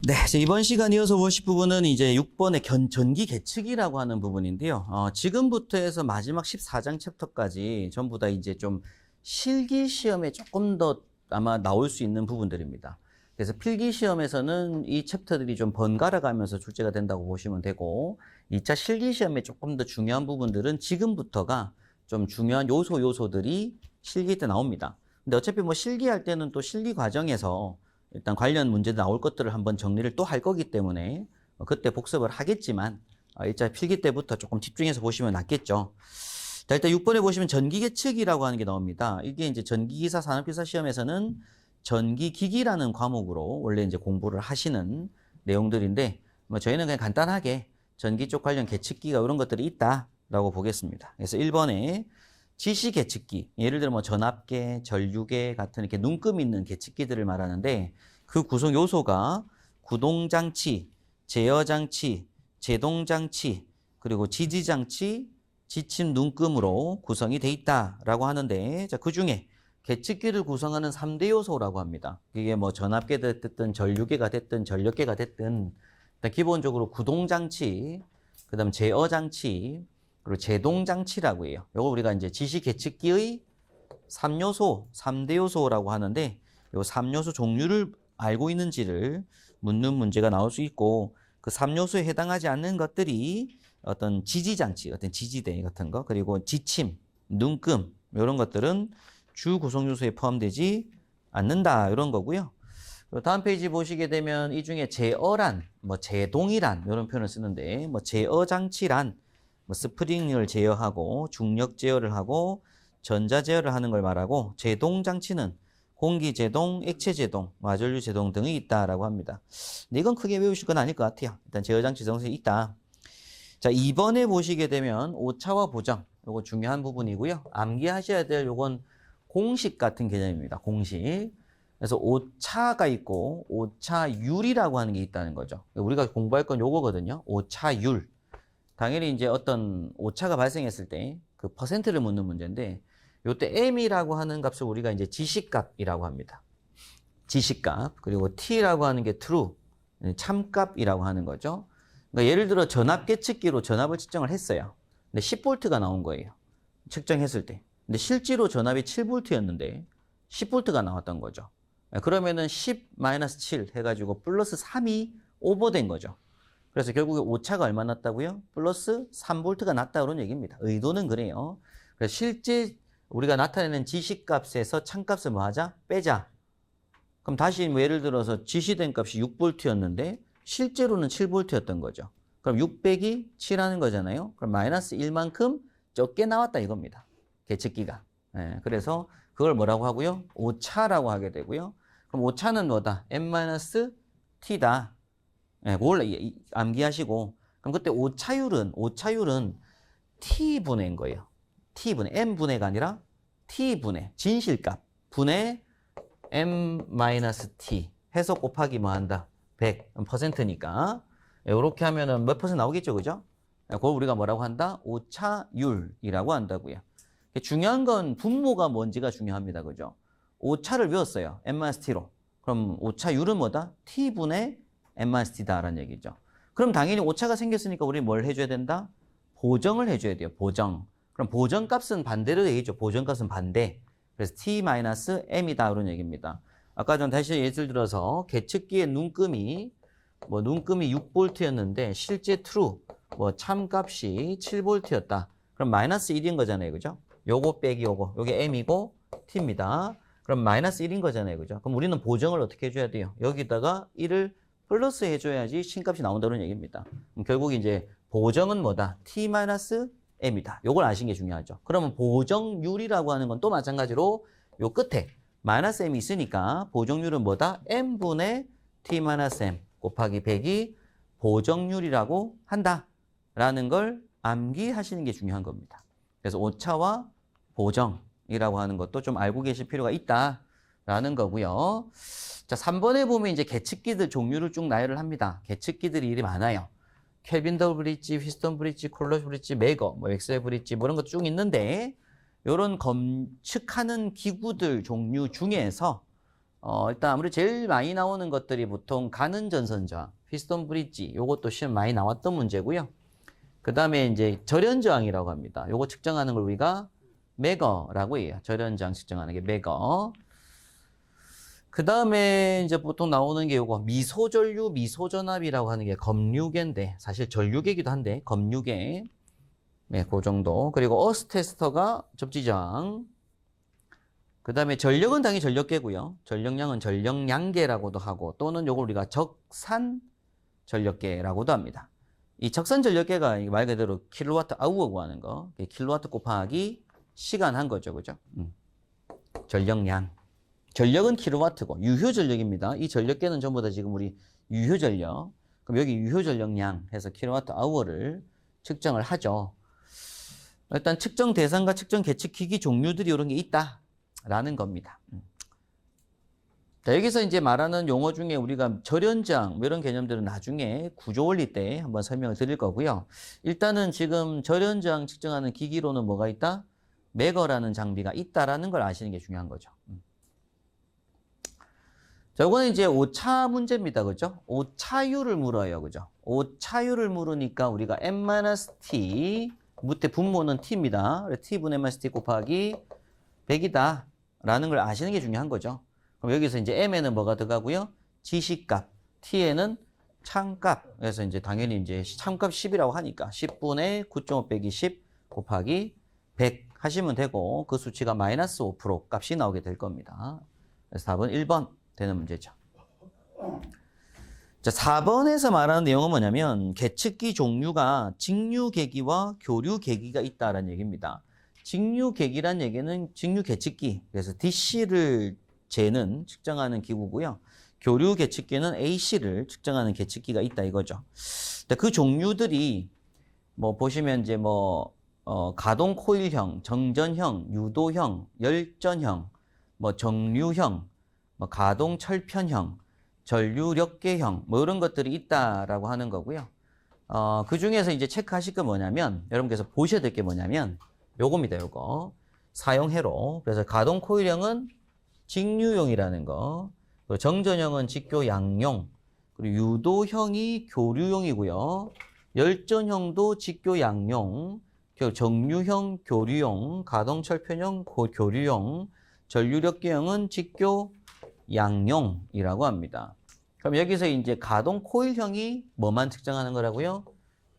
네, 이제 이번 시간 이어서 보실 부분은 이제 6번의 전기 계측이라고 하는 부분인데요. 지금부터 해서 마지막 14장 챕터까지 전부 다 이제 좀 실기 시험에 조금 더 아마 나올 수 있는 부분들입니다. 그래서 필기 시험에서는 이 챕터들이 좀 번갈아 가면서 출제가 된다고 보시면 되고, 2차 실기 시험에 조금 더 중요한 부분들은 지금부터가 좀 중요한 요소들이 실기 때 나옵니다. 근데 어차피 뭐 실기할 때는 또 실기 과정에서 일단 관련 문제 나올 것들을 한번 정리를 또 할 거기 때문에 그때 복습을 하겠지만 1차 필기 때부터 조금 집중해서 보시면 낫겠죠. 자, 일단 6번에 보시면 전기계측이라고 하는 게 나옵니다. 이게 이제 전기기사 산업기사 시험에서는 전기기기라는 과목으로 원래 이제 공부를 하시는 내용들인데, 뭐 저희는 그냥 간단하게 전기 쪽 관련 계측기가 이런 것들이 있다라고 보겠습니다. 그래서 1번에 지시 계측기, 예를 들어 뭐 전압계, 전류계 같은 이렇게 눈금 있는 계측기들을 말하는데, 그 구성 요소가 구동장치, 제어장치, 제동장치, 그리고 지지장치, 지침 눈금으로 구성이 돼 있다라고 하는데, 자, 그 중에 계측기를 구성하는 3대 요소라고 합니다. 이게 뭐 전압계가 됐든 전류계가 됐든 전력계가 됐든 일단 기본적으로 구동장치, 그다음 제어장치, 그리고 제동장치라고 해요. 요거 우리가 이제 지시 계측기의 3요소, 3대 요소라고 하는데, 요 3요소 종류를 알고 있는지를 묻는 문제가 나올 수 있고, 그 3요소에 해당하지 않는 것들이 어떤 지지장치, 어떤 지지대 같은 거, 그리고 지침, 눈금, 이런 것들은 주 구성 요소에 포함되지 않는다, 이런 거고요. 다음 페이지 보시게 되면 이 중에 제어란, 뭐 제동이란 이런 표현을 쓰는데, 뭐 제어장치란 뭐 스프링을 제어하고 중력 제어를 하고 전자 제어를 하는 걸 말하고, 제동 장치는 공기 제동, 액체 제동, 마전류 제동 등이 있다라고 합니다. 근데 이건 크게 외우실 건 아닐 것 같아요. 일단 제어 장치 정성이 있다. 자, 2번에 보시게 되면 오차와 보정, 요거 중요한 부분이고요. 암기하셔야 될 요건 공식 같은 개념입니다. 공식. 그래서 오차가 있고 오차율이라고 하는 게 있다는 거죠. 우리가 공부할 건 요거거든요. 오차율. 당연히 이제 어떤 오차가 발생했을 때 그 퍼센트를 묻는 문제인데, 요때 m이라고 하는 값을 우리가 이제 지시값이라고 합니다. 지시값. 그리고 t라고 하는 게 true, 참값이라고 하는 거죠. 그러니까 예를 들어 전압 계측기로 전압을 측정을 했어요. 근데 10V가 나온 거예요. 측정했을 때. 근데 실제로 전압이 7V였는데 10V가 나왔던 거죠. 그러면은 10-7 해가지고 플러스 3이 오버된 거죠. 그래서 결국에 오차가 얼마 났다고요? 플러스 3V가 났다, 그런 얘기입니다. 의도는 그래요. 그래서 실제 우리가 나타내는 지시값에서 참값을 뭐 하자? 빼자. 그럼 다시 뭐 예를 들어서 지시된 값이 6V였는데 실제로는 7V였던 거죠. 그럼 600이 7하는 거잖아요. 그럼 마이너스 1만큼 적게 나왔다, 이겁니다. 계측기가. 그래서 그걸 뭐라고 하고요? 오차라고 하게 되고요. 그럼 오차는 뭐다? m-t다. 그걸 암기하시고, 그럼 그때 오차율은 t분해인 거예요. t분해, m분해가 아니라 t분해, 진실값 분해 m-t 해서 곱하기 뭐 한다? 100, 퍼센트니까. 이렇게 하면은 몇 퍼센트 나오겠죠, 그죠? 그걸 우리가 뭐라고 한다? 오차율이라고 한다고요. 중요한 건 분모가 뭔지가 중요합니다, 그죠? 오차를 외웠어요, m-t로. 그럼 오차율은 뭐다? t분의 m-t다라는 얘기죠. 그럼 당연히 오차가 생겼으니까 우리 뭘 해줘야 된다? 보정을 해줘야 돼요. 보정. 그럼 보정값은 반대로 얘기죠. 보정값은 반대. 그래서 t-m이다, 이런 얘기입니다. 아까 전 다시 예를 들어서 계측기의 눈금이 6V였는데 실제 true 참값이 7V였다. 그럼 마이너스 1인 거잖아요, 그죠? 요거 빼기 요게 m이고 t입니다. 그럼 마이너스 1인 거잖아요, 그죠? 그럼 우리는 보정을 어떻게 해줘야 돼요? 여기다가 1을 플러스 해줘야지 신값이 나온다는 얘기입니다. 그럼 결국 이제 보정은 뭐다? t-m이다. 요걸 아시는 게 중요하죠. 그러면 보정률이라고 하는 건 또 마찬가지로 요 끝에 마이너스 m이 있으니까 보정률은 뭐다? m분의 t-m 곱하기 100이 보정률이라고 한다라는 걸 암기하시는 게 중요한 겁니다. 그래서 오차와 보정이라고 하는 것도 좀 알고 계실 필요가 있다라는 거고요. 자, 3번에 보면 이제 계측기들 종류를 쭉 나열을 합니다. 계측기들이 이리 많아요. 켈빈더 브릿지, 휘스턴 브릿지, 콜러 브릿지, 매거, 엑셀 브릿지 이런 것 쭉 있는데, 이런 검측하는 기구들 종류 중에서 일단 아무리 제일 많이 나오는 것들이 보통 가는 전선 저항, 피스톤 브릿지, 요것도 시험 많이 나왔던 문제고요. 그 다음에 이제 절연 저항이라고 합니다. 요거 측정하는 걸 우리가 매거라고 해요. 절연 저항 측정하는 게 매거. 그 다음에 이제 보통 나오는 게 요거 미소전류, 미소전압이라고 하는 게 검류계인데, 사실 전류계이기도 한데, 검류계. 네, 그 정도. 그리고 어스 테스터가 접지저항. 그 다음에 전력은 당연히 전력계고요. 전력량은 전력량계라고도 하고, 또는 요걸 우리가 적산 전력계라고도 합니다. 이 적산 전력계가 말 그대로 킬로와트 아워고 하는 거. 킬로와트 곱하기 시간 한 거죠. 그죠? 전력량. 전력은 킬로와트고 유효 전력입니다. 이 전력계는 전부 다 지금 우리 유효 전력. 그럼 여기 유효 전력량 해서 킬로와트 아워를 측정을 하죠. 일단 측정 대상과 측정 계측 기기 종류들이 이런 게 있다라는 겁니다. 자, 여기서 이제 말하는 용어 중에 우리가 절연저항 이런 개념들은 나중에 구조 원리 때 한번 설명을 드릴 거고요. 일단은 지금 절연저항 측정하는 기기로는 뭐가 있다? 매거라는 장비가 있다라는 걸 아시는 게 중요한 거죠. 자, 이거는 이제 오차 문제입니다. 그죠? 오차율을 물어요. 그죠? 오차율을 물으니까 우리가 n-t, 무태 분모는 t입니다. t분의 n-t 곱하기 100이다. 라는 걸 아시는 게 중요한 거죠. 그럼 여기서 이제 m에는 뭐가 들어가고요? 지시값. t에는 참값. 그래서 이제 당연히 이제 참값 10이라고 하니까 10분의 9.5 빼기 10 곱하기 100 하시면 되고 그 수치가 마이너스 5% 값이 나오게 될 겁니다. 그래서 답은 1번. 되는 문제죠. 자, 4번에서 말하는 내용은 뭐냐면 계측기 종류가 직류계기와 교류계기가 있다라는 얘기입니다. 직류계기란 얘기는 직류계측기, 그래서 DC를 재는 측정하는 기구고요. 교류계측기는 AC를 측정하는 계측기가 있다 이거죠. 그 종류들이 뭐 보시면 이제 뭐 가동 코일형, 정전형, 유도형, 열전형, 뭐 정류형, 뭐 가동 철편형, 전류력계형 뭐 이런 것들이 있다라고 하는 거고요. 그 중에서 이제 체크하실 게 뭐냐면 여러분께서 보셔야 될 게 뭐냐면 요겁니다. 요거 사용회로. 그래서 가동 코일형은 직류용이라는 거, 그리고 정전형은 직교 양용, 그리고 유도형이 교류용이고요. 열전형도 직교 양용, 정류형 교류용, 가동 철편형 교류용, 전류력계형은 직교 양용이라고 합니다. 그럼 여기서 이제 가동 코일형이 뭐만 측정하는 거라고요?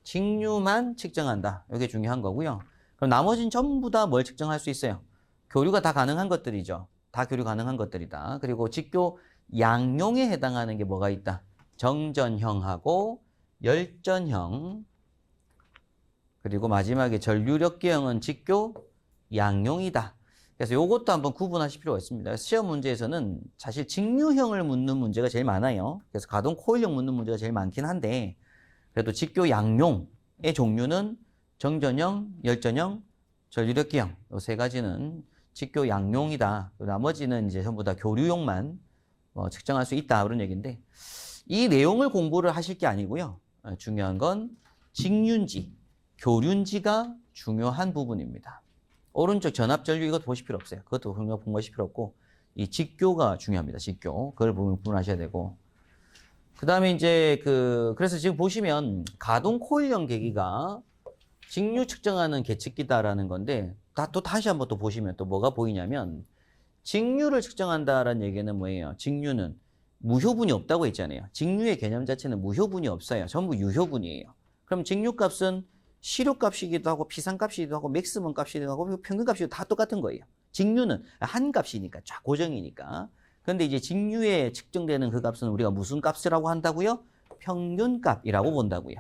직류만 측정한다. 이게 중요한 거고요. 그럼 나머지는 전부 다 뭘 측정할 수 있어요? 교류가 다 가능한 것들이죠. 다 교류 가능한 것들이다. 그리고 직교 양용에 해당하는 게 뭐가 있다? 정전형하고 열전형. 그리고 마지막에 전류력계형은 직교 양용이다. 그래서 이것도 한번 구분하실 필요가 있습니다. 시험 문제에서는 사실 직류형을 묻는 문제가 제일 많아요. 그래서 가동 코일형 묻는 문제가 제일 많긴 한데 그래도 직교 양용의 종류는 정전형, 열전형, 전류력계형 이 세 가지는 직교 양용이다. 나머지는 이제 전부 다 교류용만 측정할 수 있다 그런 얘기인데 이 내용을 공부를 하실 게 아니고요. 중요한 건 직륜지, 교륜지가 중요한 부분입니다. 오른쪽 전압전류 이것도 보실 필요 없어요. 그것도 공부하실 필요 없고 이 직교가 중요합니다. 직교. 그걸 구분하셔야 되고 그 다음에 이제 그래서 지금 보시면 가동 코일형 계기가 직류 측정하는 계측기다라는 건데 또 다시 한번 또 보시면 또 뭐가 보이냐면 직류를 측정한다라는 얘기는 뭐예요? 직류는 무효분이 없다고 했잖아요. 직류의 개념 자체는 무효분이 없어요. 전부 유효분이에요. 그럼 직류값은 시료값이기도 하고 피상값이기도 하고 맥시멈 값이기도 하고 평균값이기도 다 똑같은 거예요. 직류는 한 값이니까 쫙 고정이니까. 그런데 이제 직류에 측정되는 그 값은 우리가 무슨 값이라고 한다고요? 평균값이라고 본다고요.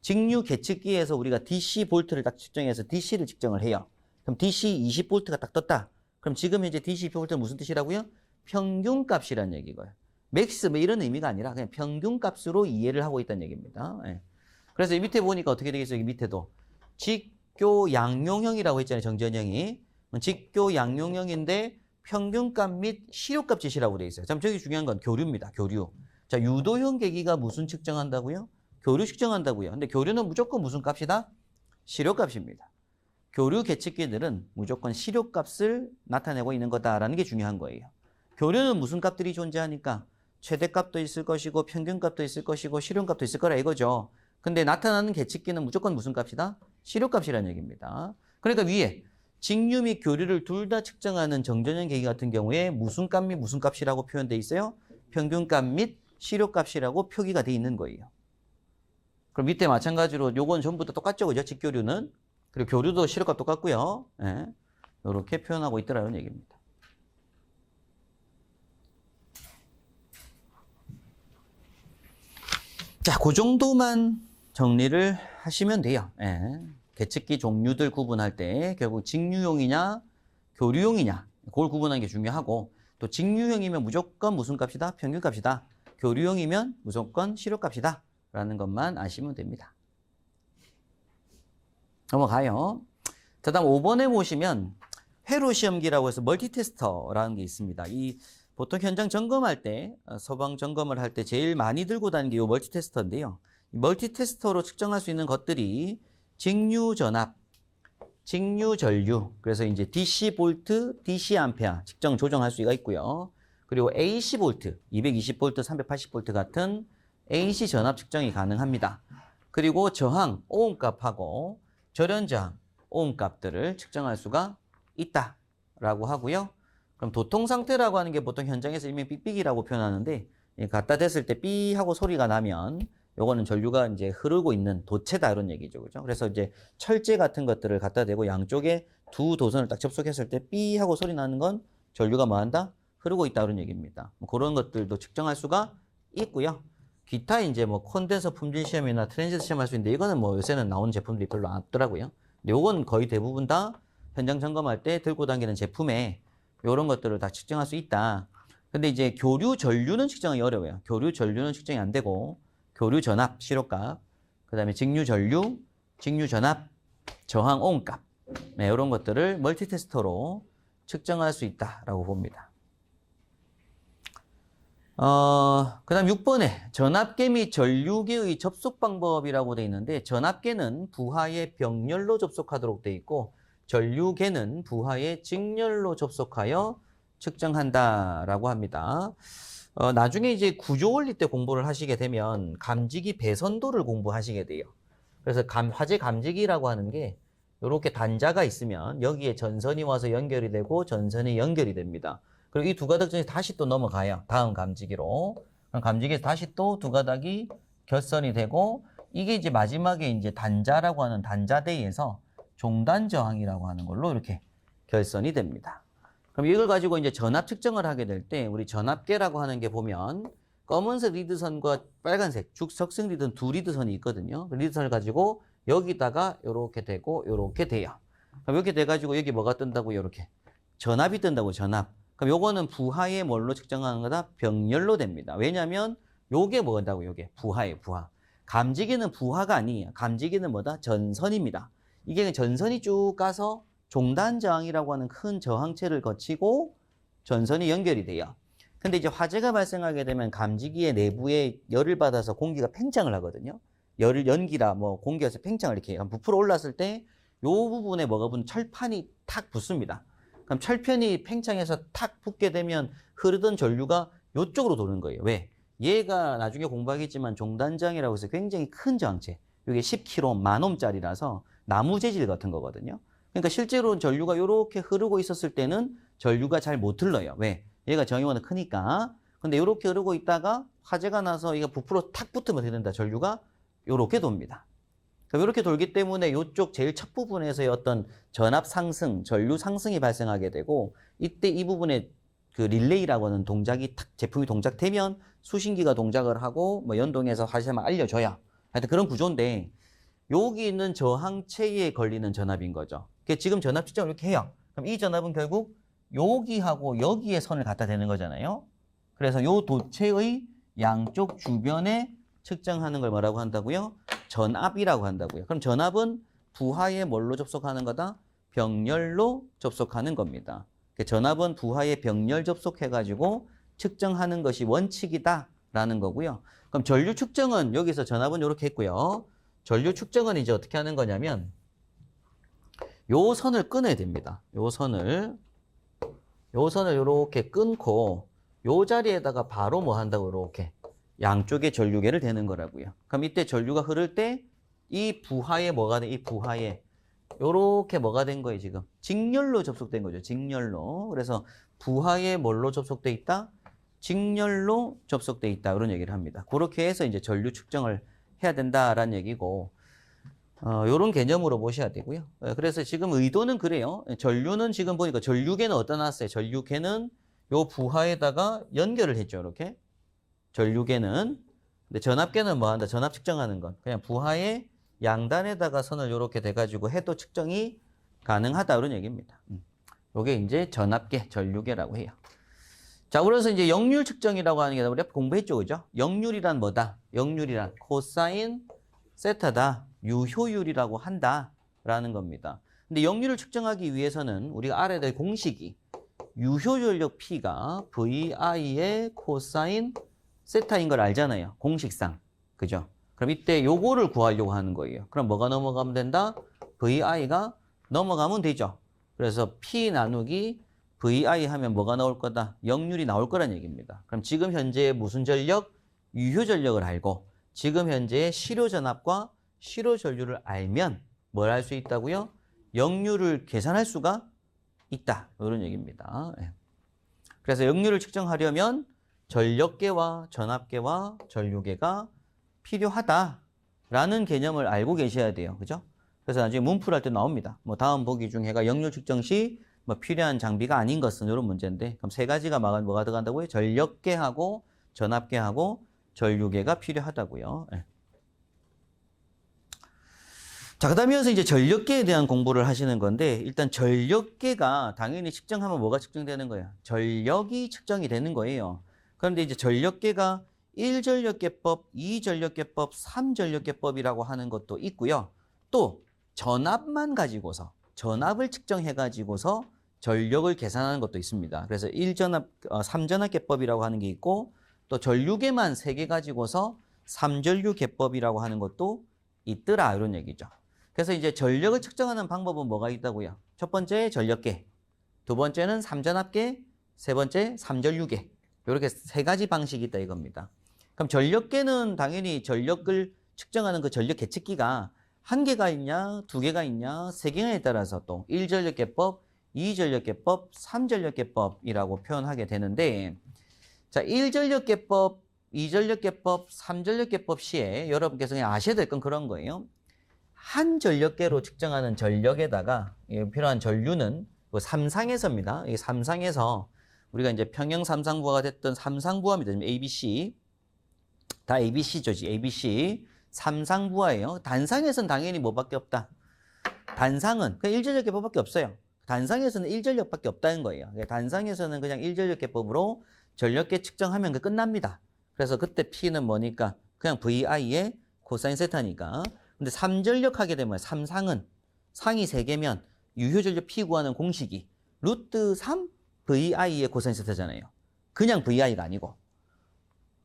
직류 계측기에서 우리가 DC 볼트를 딱 측정해서 DC를 측정을 해요. 그럼 DC 20볼트가 딱 떴다. 그럼 지금 현재 DC 20볼트는 무슨 뜻이라고요? 평균값이라는 얘기고요. 맥스 뭐 이런 의미가 아니라 그냥 평균값으로 이해를 하고 있다는 얘기입니다. 예. 그래서 이 밑에 보니까 어떻게 되겠어요? 여기 밑에도 직교 양용형이라고 했잖아요. 정전형이. 직교 양용형인데 평균값 및 시료값 제시라고 되어 있어요. 참 저기 중요한 건 교류입니다. 교류. 자, 유도형 계기가 무슨 측정한다고요? 교류 측정한다고요. 근데 교류는 무조건 무슨 값이다? 시료값입니다. 교류 계측기들은 무조건 시료값을 나타내고 있는 거다라는 게 중요한 거예요. 교류는 무슨 값들이 존재하니까 최대값도 있을 것이고 평균값도 있을 것이고 실효값도 있을 거라 이거죠. 근데 나타나는 계측기는 무조건 무슨 값이다? 실효값이라는 얘기입니다. 그러니까 위에 직류 및 교류를 둘 다 측정하는 정전형 계기 같은 경우에 무슨 값 및 무슨 값이라고 표현돼 있어요? 평균값 및 실효값이라고 표기가 돼 있는 거예요. 그럼 밑에 마찬가지로 요건 전부 다 똑같죠, 그죠? 직교류는. 그리고 교류도 실효값 똑같고요. 예. 이렇게 표현하고 있더라는 얘기입니다. 자, 그 정도만 정리를 하시면 돼요. 예. 계측기 종류들 구분할 때 결국 직류용이냐 교류용이냐 그걸 구분하는 게 중요하고, 또 직류용이면 무조건 무슨 값이다? 평균값이다. 교류용이면 무조건 실효값이다 라는 것만 아시면 됩니다. 넘어가요. 자, 다음 5번에 보시면 회로시험기라고 해서 멀티테스터라는 게 있습니다. 이 보통 현장 점검할 때, 소방 점검을 할 때 제일 많이 들고 다니는 게 이 멀티테스터인데요. 멀티테스터로 측정할 수 있는 것들이 직류 전압, 직류 전류, 그래서 이제 DC 볼트, DC 암페어 측정 조정할 수가 있고요. 그리고 AC 볼트, 220볼트, 380볼트 같은 AC 전압 측정이 가능합니다. 그리고 저항, 오음값하고 절연 저항, 오음값들을 측정할 수가 있다라고 하고요. 그럼 도통 상태라고 하는 게 보통 현장에서 일명 삑삑이라고 표현하는데, 갖다 댔을 때 삐 하고 소리가 나면 요거는 전류가 이제 흐르고 있는 도체다 이런 얘기죠. 그죠? 그래서 이제 철제 같은 것들을 갖다 대고 양쪽에 두 도선을 딱 접속했을 때 삐 하고 소리 나는 건 전류가 뭐 한다? 흐르고 있다 이런 얘기입니다. 뭐 그런 것들도 측정할 수가 있고요. 기타 이제 뭐 콘덴서 품질 시험이나 트랜지스터 시험 할 수 있는데, 이거는 뭐 요새는 나오는 제품들이 별로 안 없더라고요. 근데 요건 거의 대부분 다 현장 점검할 때 들고 다니는 제품에 요런 것들을 다 측정할 수 있다. 근데 이제 교류 전류는 측정하기 어려워요. 교류 전류는 측정이 안 되고, 교류 전압, 실효값, 그 다음에 직류 전류, 직류 전압, 저항 오음값, 네, 이런 것들을 멀티테스터로 측정할 수 있다라고 봅니다. 그 다음 6번에 전압계 및 전류계의 접속 방법이라고 되어 있는데, 전압계는 부하의 병렬로 접속하도록 되어 있고, 전류계는 부하의 직렬로 접속하여 측정한다라고 합니다. 나중에 이제 구조 원리 때 공부를 하시게 되면 감지기 배선도를 공부하시게 돼요. 그래서 화재 감지기라고 하는 게 이렇게 단자가 있으면 여기에 전선이 와서 연결이 되고 전선이 연결이 됩니다. 그리고 이 두 가닥전이 다시 또 넘어가요. 다음 감지기로. 그럼 감지기에서 다시 또 두 가닥이 결선이 되고, 이게 이제 마지막에 이제 단자라고 하는 단자대에서 종단 저항이라고 하는 걸로 이렇게 결선이 됩니다. 그럼 이걸 가지고 이제 전압 측정을 하게 될 때, 우리 전압계라고 하는 게 보면 검은색 리드선과 빨간색 죽석승 리드선 두 리드선이 있거든요. 그 리드선을 가지고 여기다가 이렇게 되고 이렇게 돼요. 그럼 이렇게 돼가지고 여기 뭐가 뜬다고? 이렇게 전압이 뜬다고, 전압. 그럼 요거는 부하의 뭘로 측정하는 거다? 병렬로 됩니다. 왜냐하면 요게 뭐다고? 요게 부하예요, 부하. 감지기는 부하가 아니에요. 감지기는 뭐다? 전선입니다. 이게 전선이 쭉 가서 종단 저항이라고 하는 큰 저항체를 거치고 전선이 연결이 돼요. 근데 이제 화재가 발생하게 되면 감지기의 내부에 열을 받아서 공기가 팽창을 하거든요. 연기라 뭐 공기에서 팽창을 이렇게 부풀어 올랐을 때 요 부분에 뭐가 붙는 철판이 탁 붙습니다. 그럼 철판이 팽창해서 탁 붙게 되면 흐르던 전류가 요쪽으로 도는 거예요. 왜? 얘가 나중에 공부하겠지만 종단저항이라고 해서 굉장히 큰 저항체, 이게 10kg, 10,000ohm짜리라서 나무 재질 같은 거거든요. 그러니까 실제로 전류가 이렇게 흐르고 있었을 때는 전류가 잘 못 흘러요. 왜? 얘가 저항이 워낙 크니까. 근데 이렇게 흐르고 있다가 화재가 나서 얘가 부풀어 탁 붙으면 어떻게 된다? 전류가 이렇게 돕니다. 그럼 이렇게 돌기 때문에 이쪽 제일 첫 부분에서의 어떤 전압 상승, 전류 상승이 발생하게 되고, 이때 이 부분에 그 릴레이라고 하는 동작이 탁 제품이 동작되면 수신기가 동작을 하고 뭐 연동해서 화재만 알려줘야. 하여튼 그런 구조인데, 여기 있는 저항체에 걸리는 전압인 거죠. 지금 전압 측정을 이렇게 해요. 그럼 이 전압은 결국 여기하고 여기에 선을 갖다 대는 거잖아요. 그래서 요 도체의 양쪽 주변에 측정하는 걸 뭐라고 한다고요? 전압이라고 한다고요. 그럼 전압은 부하에 뭘로 접속하는 거다? 병렬로 접속하는 겁니다. 전압은 부하에 병렬 접속해가지고 측정하는 것이 원칙이다라는 거고요. 그럼 전류 측정은 여기서 전압은 이렇게 했고요. 전류 측정은 이제 어떻게 하는 거냐면 요 선을 끊어야 됩니다. 요 선을 이렇게 끊고 요 자리에다가 바로 뭐 한다고 이렇게 양쪽에 전류계를 대는 거라고요. 그럼 이때 전류가 흐를 때 이 부하에 뭐가 돼? 이 부하에 요렇게 뭐가 된 거예요, 지금? 직렬로 접속된 거죠. 직렬로. 그래서 부하에 뭘로 접속돼 있다? 직렬로 접속돼 있다. 이런 얘기를 합니다. 그렇게 해서 이제 전류 측정을 해야 된다라는 얘기고, 요런 개념으로 보셔야 되고요. 그래서 지금 의도는 그래요. 전류는 지금 보니까 전류계는 어디다 놨어요? 전류계는 요 부하에다가 연결을 했죠. 이렇게. 전류계는. 근데 전압계는 뭐 한다? 전압 측정하는 건. 그냥 부하에 양단에다가 선을 이렇게 돼가지고 해도 측정이 가능하다. 이런 얘기입니다. 요게 이제 전압계, 전류계라고 해요. 자, 그래서 이제 역률 측정이라고 하는 게 우리 앞에 공부했죠. 그죠? 역률이란 뭐다? 역률이란 코사인 세타다. 유효율이라고 한다라는 겁니다. 근데 역률을 측정하기 위해서는 우리가 알아야 될 공식이 유효전력 P가 VI의 코사인 세타인 걸 알잖아요. 공식상. 그죠? 그럼 이때 요거를 구하려고 하는 거예요. 그럼 뭐가 넘어가면 된다? VI가 넘어가면 되죠. 그래서 P 나누기 VI 하면 뭐가 나올 거다? 역률이 나올 거란 얘기입니다. 그럼 지금 현재 무슨 전력? 유효전력을 알고 지금 현재의 실효전압과 실효전류를 알면 뭘 할 수 있다고요? 역률을 계산할 수가 있다. 이런 얘기입니다. 그래서 역률을 측정하려면 전력계와 전압계와 전류계가 필요하다라는 개념을 알고 계셔야 돼요. 그죠? 그래서 나중에 문풀할 때 나옵니다. 뭐 다음 보기 중에가 역률 측정 시 뭐 필요한 장비가 아닌 것은 이런 문제인데 그럼 세 가지가 뭐가 들어간다고요? 전력계하고 전압계하고 전류계가 필요하다고요. 자, 그다음에 이어서 이제 전력계에 대한 공부를 하시는 건데 일단 전력계가 당연히 측정하면 뭐가 측정되는 거야? 전력이 측정이 되는 거예요. 그런데 이제 전력계가 1전력계법, 2전력계법, 3전력계법이라고 하는 것도 있고요. 또 전압만 가지고서 전압을 측정해 가지고서 전력을 계산하는 것도 있습니다. 그래서 3전압계법이라고 하는 게 있고 또 전류계만 3개 가지고서 3전류계법이라고 하는 것도 있더라 이런 얘기죠. 그래서 이제 전력을 측정하는 방법은 뭐가 있다고요? 첫 번째 전력계, 두 번째는 3전압계, 세 번째 3전류계. 이렇게 세 가지 방식이 있다 이겁니다. 그럼 전력계는 당연히 전력을 측정하는 그 전력 계측기가 한 개가 있냐, 두 개가 있냐, 세 개냐에 따라서 또 1전력계법, 2전력계법, 3전력계법이라고 표현하게 되는데 자, 1전력계법, 2전력계법, 3전력계법 시에 여러분께서 그냥 아셔야 될 건 그런 거예요. 한 전력계로 측정하는 전력에다가 필요한 전류는 삼상에서입니다. 이 삼상에서 우리가 이제 평형 삼상부하가 됐던 삼상부하입니다. ABC. 다 ABC죠. ABC. 삼상부하예요. 단상에서는 당연히 뭐밖에 없다. 단상은 그냥 1전력계법밖에 없어요. 단상에서는 1전력밖에 없다는 거예요. 단상에서는 그냥 1전력계법으로 전력계 측정하면 끝납니다. 그래서 그때 P는 뭐니까 그냥 VI의 코사인 세타니까. 근데 3전력 하게 되면 삼상은 상이 3개면 유효전력 P 구하는 공식이 루트 3 VI의 코사인 세타잖아요. 그냥 VI가 아니고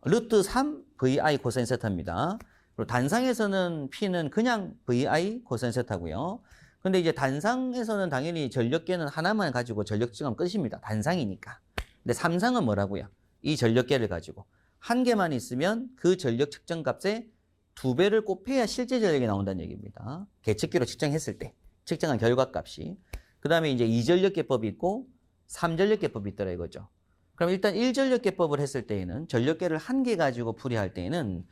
루트 3 VI 코사인 세타입니다. 그리고 단상에서는 P는 그냥 VI 코사인 세타고요. 근데 이제 단상에서는 당연히 전력계는 하나만 가지고 전력 측정하면 끝입니다. 단상이니까. 근데 삼상은 뭐라고요? 이 전력계를 가지고 한 개만 있으면 그 전력 측정 값에 2배를 곱해야 실제 전력이 나온다는 얘기입니다. 계측기로 측정했을 때 측정한 결과값이. 그 다음에 이제 2전력계법이 있고 3전력계법이 있더라 이거죠. 그럼 일단 1전력계법을 했을 때에는 전력계를 한 개 가지고 풀이할 때에는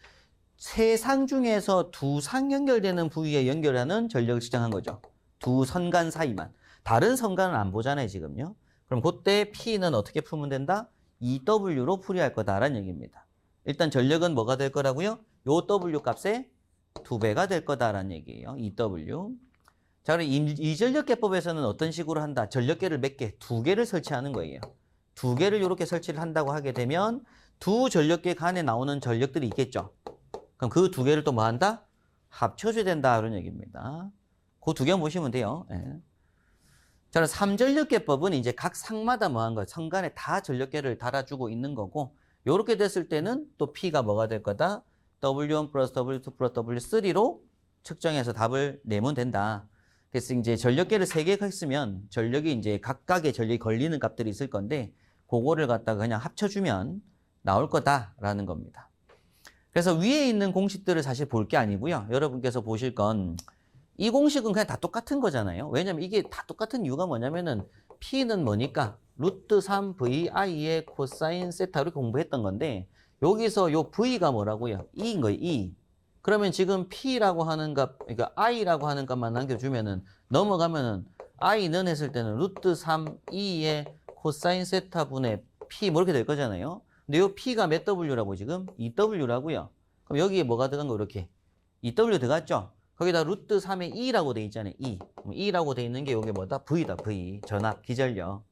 세 상 중에서 2상 연결되는 부위에 연결하는 전력을 측정한 거죠. 두 선간 사이만. 다른 선간은 안 보잖아요, 지금요. 그럼 그때 P는 어떻게 풀면 된다? EW로 풀이할 거다라는 얘기입니다. 일단 전력은 뭐가 될 거라고요? 요 W 값에 2배가 될 거다라는 얘기예요. EW. 자, 그럼 이전력계법에서는 어떤 식으로 한다? 전력계를 몇 개? 2개를 설치하는 거예요. 2개를 이렇게 설치를 한다고 하게 되면 두 전력계 간에 나오는 전력들이 있겠죠. 그럼 그 2개를 또 뭐 한다? 합쳐줘야 된다 이런 얘기입니다. 그 2개 보시면 돼요. 예. 자, 그럼 3전력계법은 이제 각 상마다 뭐 한 거예요? 상간에 다 전력계를 달아주고 있는 거고 요렇게 됐을 때는 또 P가 뭐가 될 거다? W1 플러스 W2 플러스 W3로 측정해서 답을 내면 된다. 그래서 이제 전력계를 3개가 있으면 전력이 이제 각각의 전력이 걸리는 값들이 있을 건데 그거를 갖다가 그냥 합쳐주면 나올 거다라는 겁니다. 그래서 위에 있는 공식들을 사실 볼 게 아니고요. 여러분께서 보실 건 이 공식은 그냥 다 똑같은 거잖아요. 왜냐면 이게 다 똑같은 이유가 뭐냐면은 P는 뭐니까 루트 3 VI의 코사인 세타 이렇게 공부했던 건데 여기서 요 V가 뭐라고요? E인 거예요. E. 그러면 지금 P라고 하는 값, 그러니까 I라고 하는 값만 남겨주면은 넘어가면은 I는 했을 때는 루트 3 E의 코사인 세타 분의 P 뭐 이렇게 될 거잖아요. 근데 요 P가 몇 W라고 지금? 2W라고요. 그럼 여기에 뭐가 들어간 거 이렇게 2W 들어갔죠? 거기다 루트 3의 2라고 돼 있잖아요. 2. 2라고 돼 있는 게 이게 뭐다? V다. V. 전압, 기전력.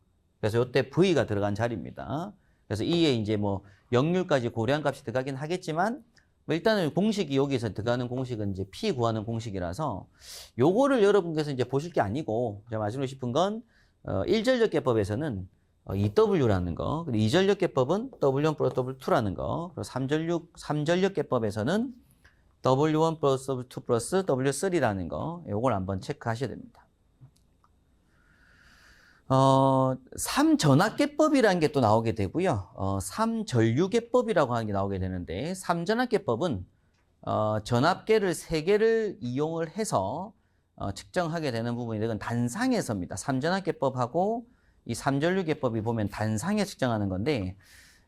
그래서 요때 V가 들어간 자리입니다. 그래서 2에 이제 뭐 역률까지 고려한 값이 들어가긴 하겠지만 뭐 일단은 공식이 여기서 들어가는 공식은 이제 P 구하는 공식이라서 요거를 여러분께서 이제 보실 게 아니고 제가 말씀드리고 싶은 건 1전력계법에서는 2W라는 거, 그리고 2전력계법은 W1 플러스 W2라는 거, 그리고 3전력계법에서는 W1 플러스 W2 플러스 W3라는 거, 요걸 한번 체크하셔야 됩니다. 3전압계법이라는 게 또 나오게 되고요. 3전류계법이라고 하는 게 나오게 되는데 3전압계법은 전압계를 3개를 이용을 해서 측정하게 되는 부분이 이건 단상에서입니다. 3전압계법하고 이 3전류계법이 보면 단상에 측정하는 건데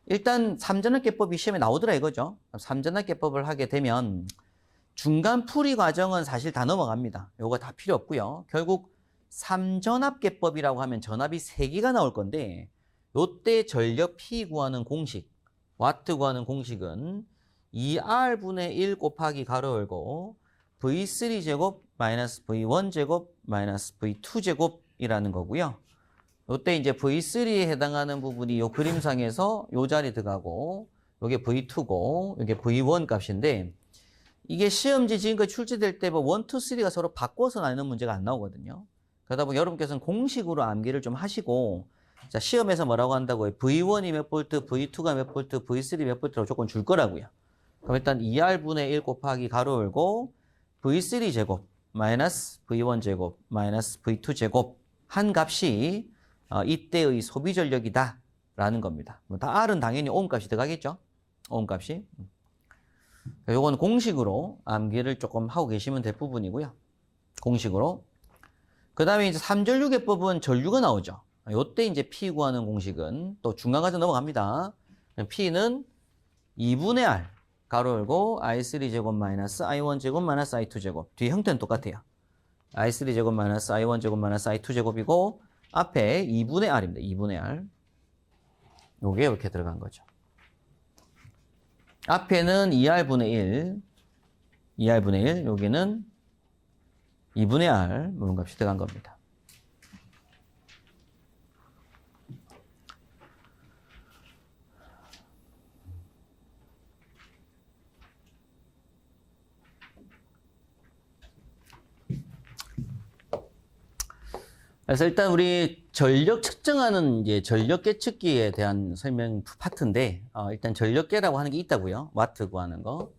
일단 3전압계법이 시험에 나오더라 이거죠. 3전압계법을 하게 되면 중간 풀이 과정은 사실 다 넘어갑니다. 요거 다 필요 없고요. 결국 3전압계법이라고 하면 전압이 3개가 나올 건데 요때 전력 P 구하는 공식, 와트 구하는 공식은 2R분의 1 곱하기 가로 열고 V3제곱 마이너스 V1제곱 마이너스 V2제곱이라는 거고요. 요때 이제 V3에 해당하는 부분이 요 그림상에서 요 자리 들어가고 요게 V2고 요게 V1 값인데 이게 시험지 지금까지 출제될 때 뭐 1, 2, 3가 서로 바꿔서 나누는 문제가 안 나오거든요. 그러다 보니 여러분께서는 공식으로 암기를 좀 하시고 자 시험에서 뭐라고 한다고요? V1이 몇 볼트, V2가 몇 볼트, V3 몇 볼트라고 조건 줄 거라고요. 그럼 일단 2R분의 1 곱하기 가로 열고 V3 제곱 마이너스 V1 제곱 마이너스 V2 제곱 한 값이 이때의 소비 전력이다 라는 겁니다. R은 당연히 오hm 값이 들어가겠죠. 오hm 값이. 요건 공식으로 암기를 조금 하고 계시면 될 부분이고요. 공식으로. 그 다음에 이제 3전류계법은 전류가 나오죠. 요때 이제 P 구하는 공식은 또 중간까지 넘어갑니다. P는 2분의 R 가로 열고 I3제곱 마이너스 I1제곱 마이너스 I2제곱. 뒤에 형태는 똑같아요. I3제곱 마이너스 I1제곱 마이너스 I2제곱이고 앞에 2분의 R입니다. 2분의 R. 요게 이렇게 들어간 거죠. 앞에는 2R분의 1, 2R분의 1, 여기는 2분의 R 무분값이 들어간 겁니다. 그래서 일단 우리 전력 측정하는 이제 전력계 측기에 대한 설명 파트인데 일단 전력계라고 하는 게 있다고요. 와트 구하는 거.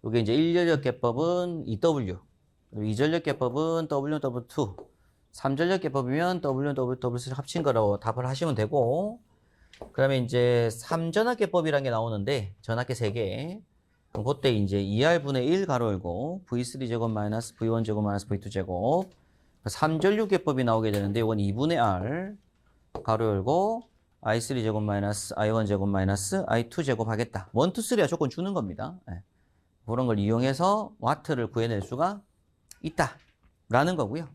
이게 이제 1전력계법은 EW, 2전력계법은 W1W2, 3전력계법이면 W1W2, W3 합친 거라고 답을 하시면 되고 그 다음에 이제 3전압계법이라는 게 나오는데 전압계 3개. 그럼 그때 이제 2R분의 1 가로 열고 V3제곱 마이너스 V1제곱 마이너스 V2제곱 3전류계법이 나오게 되는데 이건 2분의 R 가로 열고 I3제곱 마이너스 I1제곱 마이너스 I2제곱 하겠다. 1, 2, 3가 조건 주는 겁니다. 네. 그런 걸 이용해서 와트를 구해낼 수가 있다라는 거고요.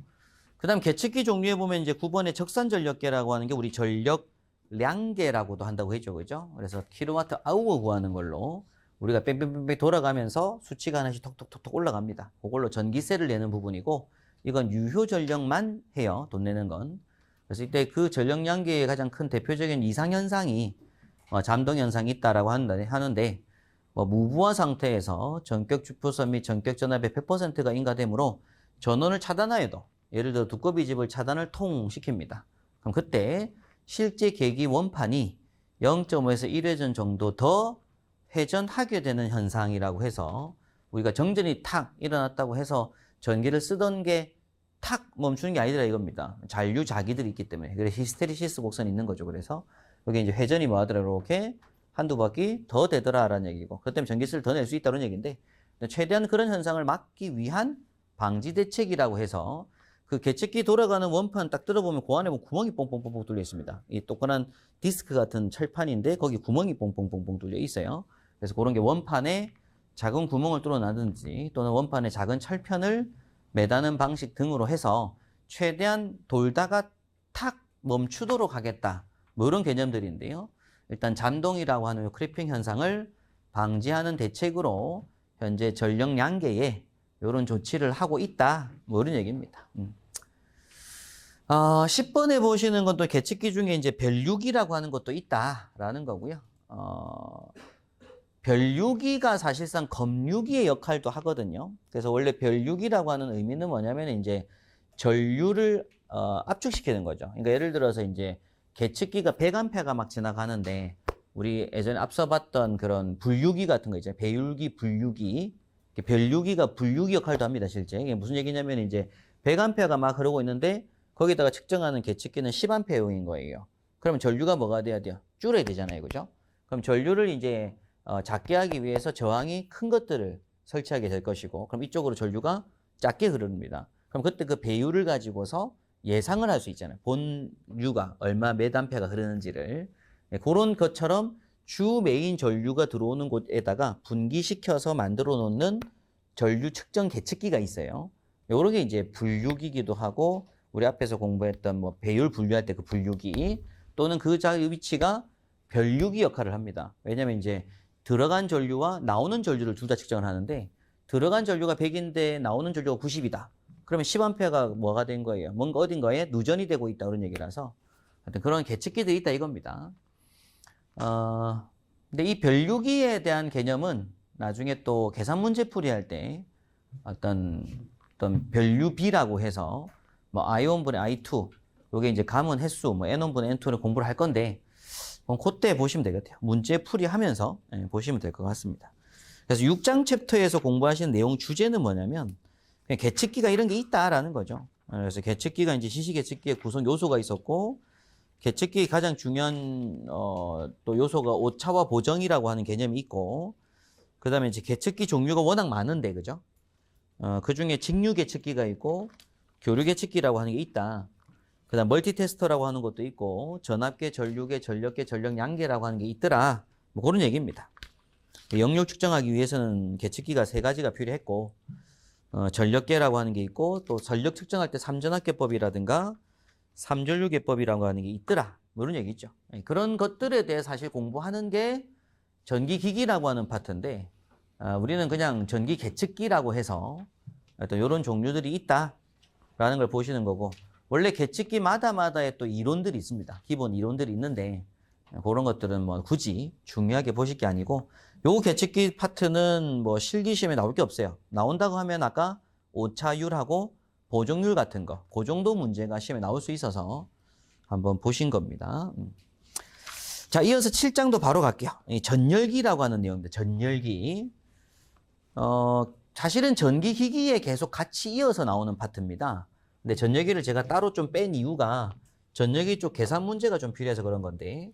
그 다음 계측기 종류에 보면 이제 9번에 적산전력계라고 하는 게 우리 전력량계라고도 한다고 했죠. 그죠? 그래서 킬로와트 아워 구하는 걸로 우리가 뺑뺑뺑뺑 돌아가면서 수치가 하나씩 톡톡톡톡 올라갑니다. 그걸로 전기세를 내는 부분이고 이건 유효 전력만 해요. 돈 내는 건. 그래서 이때 그 전력량계의 가장 큰 대표적인 이상현상이 잠동현상이 있다라고 하는데 무부하 상태에서 전격 주포선 및 전격 전압의 100%가 인가되므로 전원을 차단하여도 예를 들어 두꺼비집을 차단을 통시킵니다. 그럼 그때 실제 계기 원판이 0.5에서 1회전 정도 더 회전하게 되는 현상이라고 해서 우리가 정전이 탁 일어났다고 해서 전기를 쓰던 게 탁 멈추는 게 아니더라 이겁니다. 잔류자기들이 있기 때문에. 그래서 히스테리시스 곡선이 있는 거죠. 그래서 여기 이제 회전이 뭐 하더라, 이렇게 한두 바퀴 더 되더라라는 얘기고, 그것 때문에 전기세를 더 낼 수 있다는 얘기인데, 최대한 그런 현상을 막기 위한 방지 대책이라고 해서 그 계측기 돌아가는 원판 딱 들어보면 그 안에 구멍이 뽕뽕뽕뽕 뚫려 있습니다. 이 동그란 디스크 같은 철판인데 거기 구멍이 뽕뽕뽕뽕 뚫려 있어요. 그래서 그런 게 원판에 작은 구멍을 뚫어놔든지 또는 원판에 작은 철편을 매다는 방식 등으로 해서 최대한 돌다가 탁 멈추도록 하겠다. 뭐 이런 개념들인데요. 일단 잠동이라고 하는 이 크리핑 현상을 방지하는 대책으로 현재 전력 양계에 이런 조치를 하고 있다. 뭐 이런 얘기입니다. 10번에 보시는 것도 계측기 중에 이제 별유기라고 하는 것도 있다라는 거고요. 별유기가 사실상 검유기의 역할도 하거든요. 그래서 원래 별유기라고 하는 의미는 뭐냐면 이제 전류를 압축시키는 거죠. 그러니까 예를 들어서 이제 계측기가 100A가 막 지나가는데 우리 예전에 앞서 봤던 그런 분류기 같은 거 있잖아요. 배율기, 분류기. 별유기가 분류기 역할도 합니다, 실제. 이게 무슨 얘기냐면 이제 100A가 막 흐르고 있는데 거기다가 측정하는 계측기는 10A용인 거예요. 그러면 전류가 뭐가 돼야 돼요? 줄여야 되잖아요, 그죠? 그럼 전류를 이제 작게 하기 위해서 저항이 큰 것들을 설치하게 될 것이고, 그럼 이쪽으로 전류가 작게 흐릅니다. 그럼 그때 그 배율을 가지고서 예상을 할 수 있잖아요. 본류가 얼마 몇 암페어가 흐르는지를. 그런 것처럼 주 메인 전류가 들어오는 곳에다가 분기시켜서 만들어 놓는 전류 측정 계측기가 있어요. 요런 게 이제 분류기기도 하고, 우리 앞에서 공부했던 뭐 배율 분류할 때 그 분류기, 또는 그 위치가 별유기 역할을 합니다. 왜냐면 이제 들어간 전류와 나오는 전류를 둘 다 측정을 하는데, 들어간 전류가 100인데 나오는 전류가 90이다. 그러면 10A가 뭐가 된 거예요? 뭔가 어딘가에 누전이 되고 있다, 그런 얘기라서. 하여튼 그런 계측기들이 있다, 이겁니다. 근데 이 별유기에 대한 개념은 나중에 또 계산 문제 풀이할 때 어떤 별유비라고 해서 뭐 I1분의 I2, 요게 이제 감은 횟수, 뭐 N1분의 N2를 공부를 할 건데, 그때 보시면 되겠대요. 문제 풀이하면서 보시면 될 것 같습니다. 그래서 6장 챕터에서 공부하시는 내용 주제는 뭐냐면 그냥 계측기가 이런 게 있다라는 거죠. 그래서 계측기가 이제 지시계측기의 구성 요소가 있었고, 계측기의 가장 중요한 또 요소가 오차와 보정이라고 하는 개념이 있고, 그 다음에 이제 계측기 종류가 워낙 많은데, 그죠? 그 중에 직류 계측기가 있고 교류 계측기라고 하는 게 있다. 그 다음 멀티 테스터라고 하는 것도 있고, 전압계, 전류계, 전력계, 전력 양계라고 하는 게 있더라. 뭐 그런 얘기입니다. 영역 측정하기 위해서는 계측기가 3가지가 필요했고, 전력계라고 하는 게 있고, 또 전력 측정할 때 삼전압계법이라든가 삼전류계법이라고 하는 게 있더라. 뭐 이런 얘기죠. 그런 것들에 대해 사실 공부하는 게 전기기기라고 하는 파트인데, 우리는 그냥 전기 계측기라고 해서 어떤 이런 종류들이 있다라는 걸 보시는 거고, 원래 계측기마다의 또 이론들이 있습니다. 기본 이론들이 있는데, 그런 것들은 뭐 굳이 중요하게 보실 게 아니고, 요 계측기 파트는 뭐 실기시험에 나올 게 없어요. 나온다고 하면 아까 오차율하고 보정률 같은 거, 그 정도 문제가 시험에 나올 수 있어서 한번 보신 겁니다. 자, 이어서 7장도 바로 갈게요. 이 전열기라고 하는 내용입니다. 전열기. 사실은 전기기기에 계속 같이 이어서 나오는 파트입니다. 근데 전열기를 제가 따로 좀 뺀 이유가 전열기 쪽 계산 문제가 좀 필요해서 그런 건데,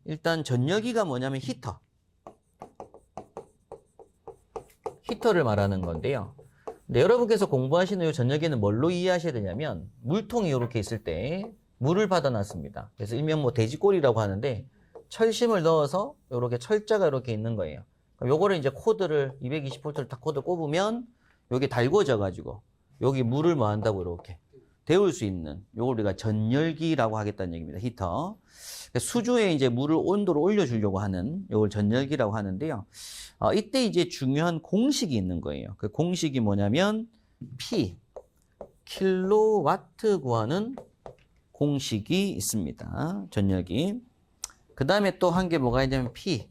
일단 전열기가 뭐냐면 히터를 말하는 건데요. 근데 여러분께서 공부하시는 이 전열기는 뭘로 이해하셔야 되냐면, 물통이 이렇게 있을 때 물을 받아놨습니다. 그래서 일명 뭐 돼지꼬리라고 하는데, 철심을 넣어서 이렇게 철자가 이렇게 있는 거예요. 그럼 요거를 이제 코드를 220V를 딱 코드 꼽으면 여기 달궈져 가지고 여기 물을 뭐 한다고 이렇게 데울 수 있는, 요걸 우리가 전열기라고 하겠다는 얘기입니다. 히터. 수조에 이제 물을 온도를 올려주려고 하는 요걸 전열기라고 하는데요. 이때 이제 중요한 공식이 있는 거예요. 그 공식이 뭐냐면 P, 킬로와트 구하는 공식이 있습니다. 전열기. 그 다음에 또 한 게 뭐가 있냐면 P,